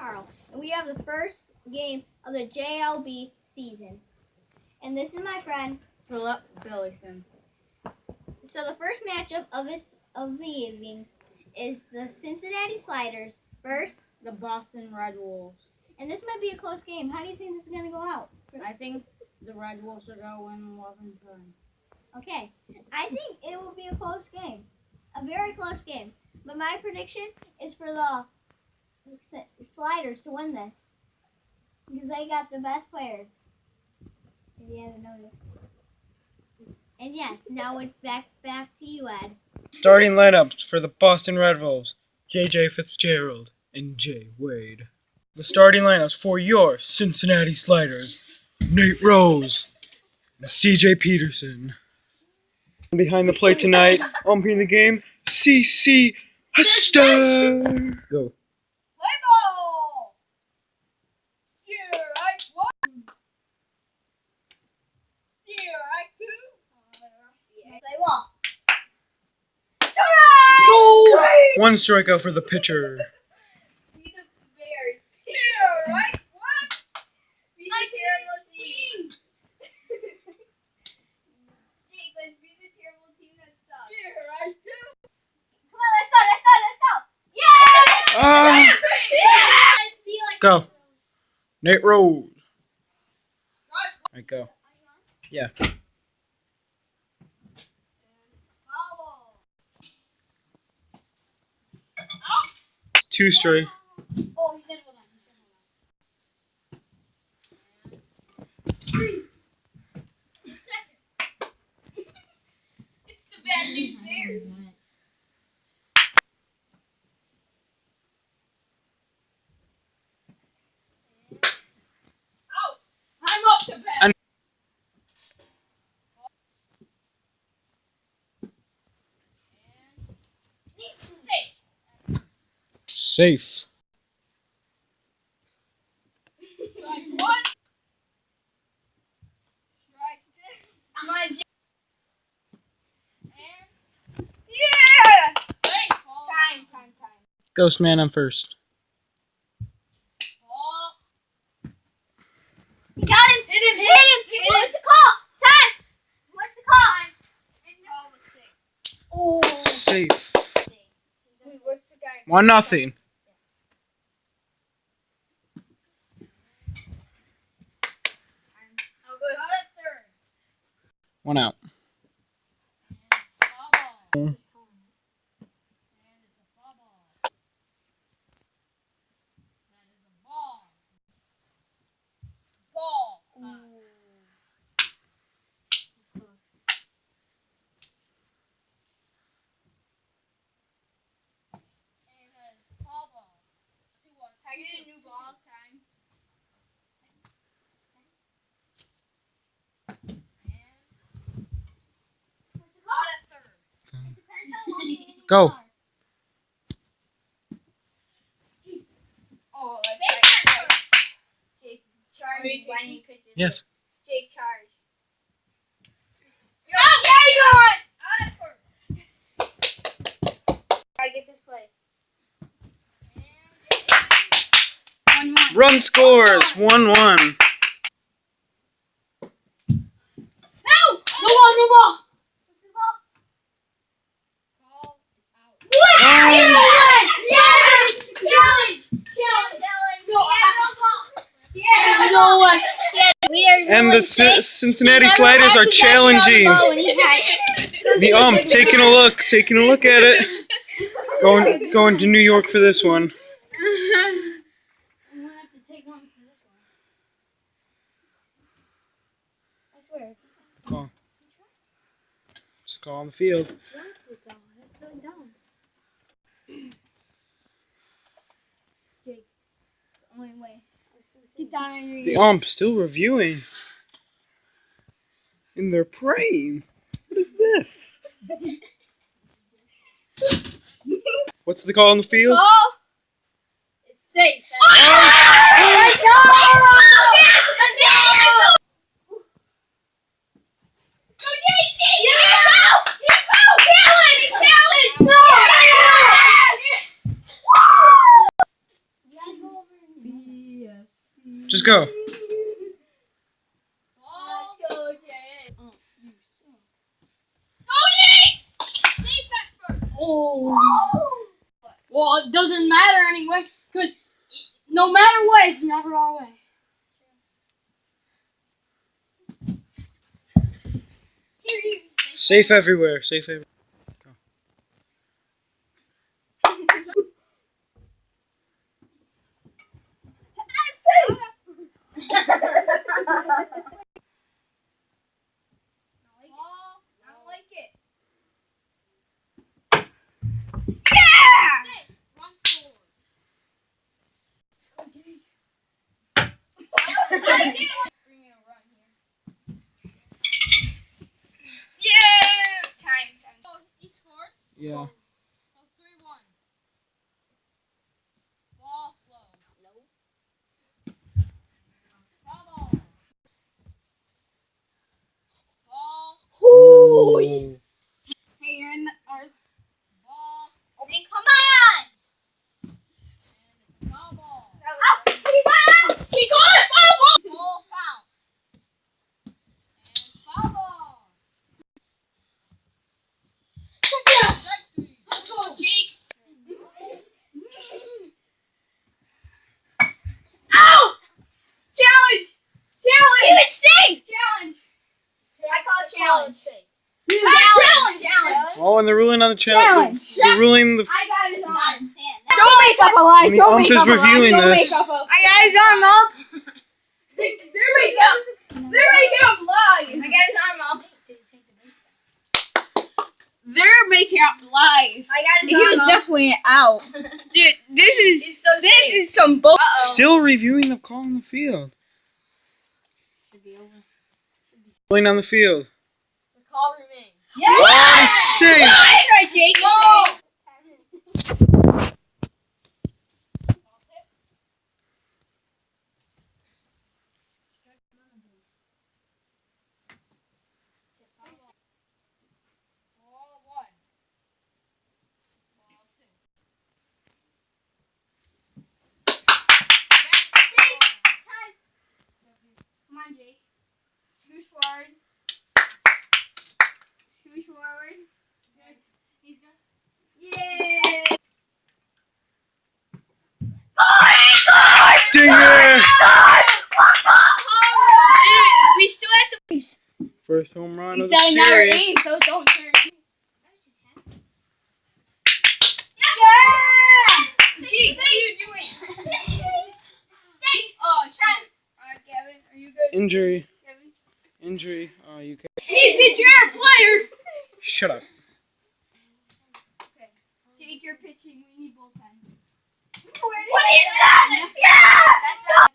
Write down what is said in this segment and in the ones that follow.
Carl, and we have the first game of the JLB season. And this is my friend Philip Billison. So the first matchup of the evening is the Cincinnati Sliders versus the Boston Red Wolves. And this might be a close game. How do you think this is going to go out? I think the Red Wolves are going to win 11-10. Okay. I think it will be a close game. A very close game. But my prediction is for the Sliders to win this. Because they got the best players. If you haven't noticed. And yes, now it's back to you, Ed. Starting lineups for the Boston Red Wolves: J.J. Fitzgerald and Jay Wade. The starting lineups for your Cincinnati Sliders: Nate Rose and C.J. Peterson. Behind the plate tonight, umpiring the game, C.C. Hester. Go. Play ball! Here I one. Here I two. Play ball. Go! One strikeout for the pitcher. Here I one. Be the terrible team. Jake, let's be the terrible team that sucks. Here I two. Come on, let's go. Go. Nate Rose. Alright, go. Yeah. Two straight. Oh, he said hold on. It's the bad news bears. I'm up to bat. Safe. Strike one. Strike two. And yeah. Safe. Time. Ghost Man on first. Ball. You got him. Hit him. What's the call? Time. What's the call? Call was safe. Oh. Safe. Wait, what's the guy? 1-0. I'll go out at third. 1 out. Foul ball. And it's a foul ball. That is a ball. Ball. And that is a foul ball. 2-1. Can I get a new ball? Time. Out at third. Depends how long you need to Go. go. Oh, Safe that's at first. Jake, charge Are you when taking- he pitches. Yes. Jake, charge. Oh, yeah, you got it! Out at first. I get this play. And it is Run scores 1-1. No! No ball! What's the ball? call is out. And the Cincinnati Sliders are challenging. The taking a look at it. Going to New York for this one. I'm gonna have to take one for this one. I swear. Call. Just call on the field. That's so dumb. Jake, it's the only way. Get down on your knees. The ump still reviewing. And they're praying. What is this? What's the call on the field? Call is safe. Let's go! Let's go! No! go. Ball. Let's go, Jay. Oh, you suck. Go, Jay! Safe at first. Oh. Well, it doesn't matter anyway, because no matter what, it's never our way. Here. Safe everywhere. Safe everywhere. I like it. Yeah! Run scores. Bring in a run here. Yeah! Time. Oh, he scored? Yeah. So 3-1. Ball flow. Ball. Ball. Ooh. Hey, you're in our ball. Okay, come on! And foul ball. He got it! Ball foul. And foul ball. Strike three. Let's go, Jake. Ow! Challenge. He was safe! Challenge. I call it challenge. Challenge. Oh, and they're ruling on the challenge. They're ruling the. I got his arm. Don't make up a lie. The ump is reviewing this. I got his arm up. They're making up lies. I got his arm up. They're making up lies. I got his He arm was up. definitely out. Dude, this is some bull. Still reviewing the call on the field. Ruling on the field. The call remains. Ah, safe. That's right, Jake. Go. Ball one. Ball two. Come on, Jake. Scooch forward. Scooch forward. He's good. Yeah. Dinger. Dude, we still have to. First home run He's of the setting our series. aim, so don't turn. Yeah! Jake, what are you doing? Oh, shit. Alright, Kevin, are you good? Injury. Kevin? Injury. Oh, you can. He's a injured player. Shut up. Okay. Take your pitching. We need bullpen. What is that? Yeah! That's not.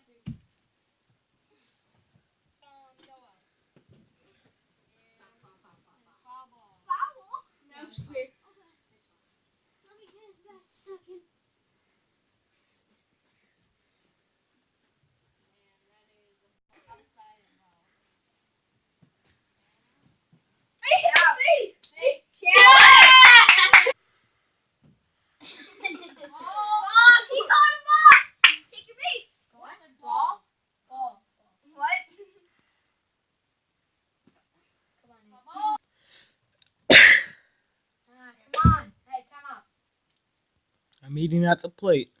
No, it's clear. Let me get it back a second. I'm eating at the plate.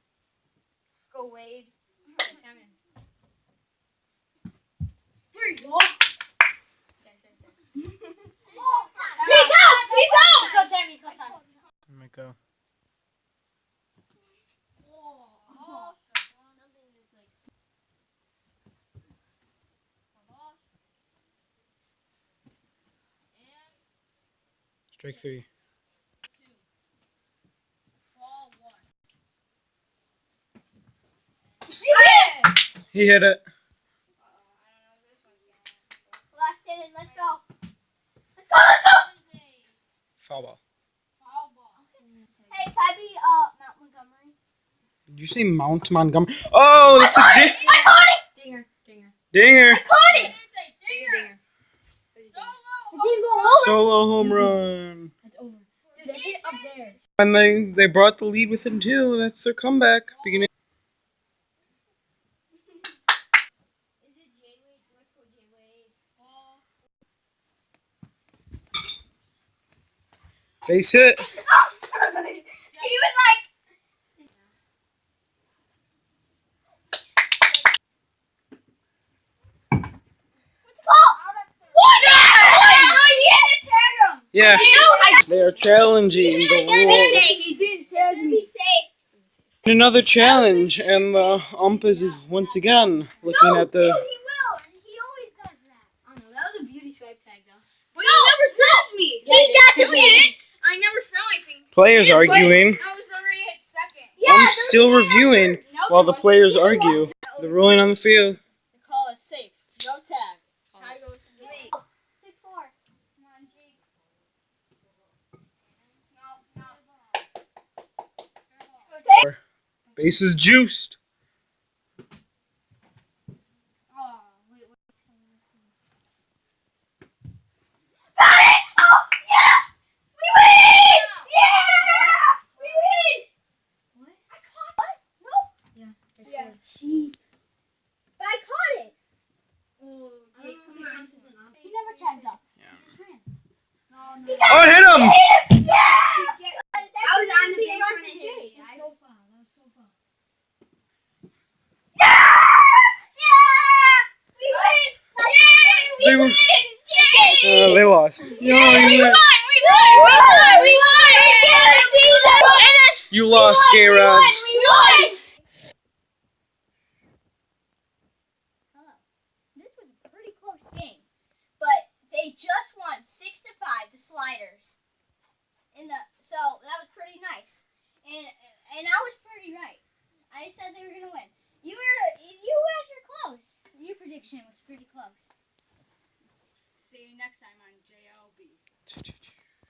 Let's go, Wade. Here you go. He's He's out! He's out! Go, Tammy. Go, Tammy. Let me go. Strike three. He hit it. Last inning. Let's go. Let's go. Let's go. Foul ball. Hey, can I be Mount Montgomery? Did you say Mount Montgomery? Oh, that's a I caught it. Dinger. dinger. I caught it. It didn't go over. Solo home run. That's over. Dude, they hit it up there. And they brought the lead within two. That's their comeback. Beginning. Base hit. He was like. What? You didn't tag him. Yeah. I They are challenging the rules. He didn't tag me. Be safe. Another challenge, and the ump is once again looking at the. He will. He always does that. I don't know. That was a beauty swipe tag, though. But you never tagged me. He got No, the you didn't. I never felt anything. Players arguing. I was already at second. Ump's still reviewing while the players argue. The ruling on the field. The call is safe. No tag. Tag goes to me. 6-4. Come on, G. No. Bases juiced. Oh, wait. Got it! Oh, yeah! We win! Yeah! We win! What? I caught it. Nope. Yeah. Yeah. But I caught it. Oh, He never tagged up. Yeah. Just ran. Oh, it hit him! Yeah! I was on the base when it hit me. That was so fun. Yeah! We win! They were- they lost. We won! You lost, Gay Rods. This was a pretty close game, but they just won 6-5, the Sliders. So that was pretty nice, and I was pretty right. I said they were gonna win. You guys were close. Your prediction was pretty close. See you next time on JLB.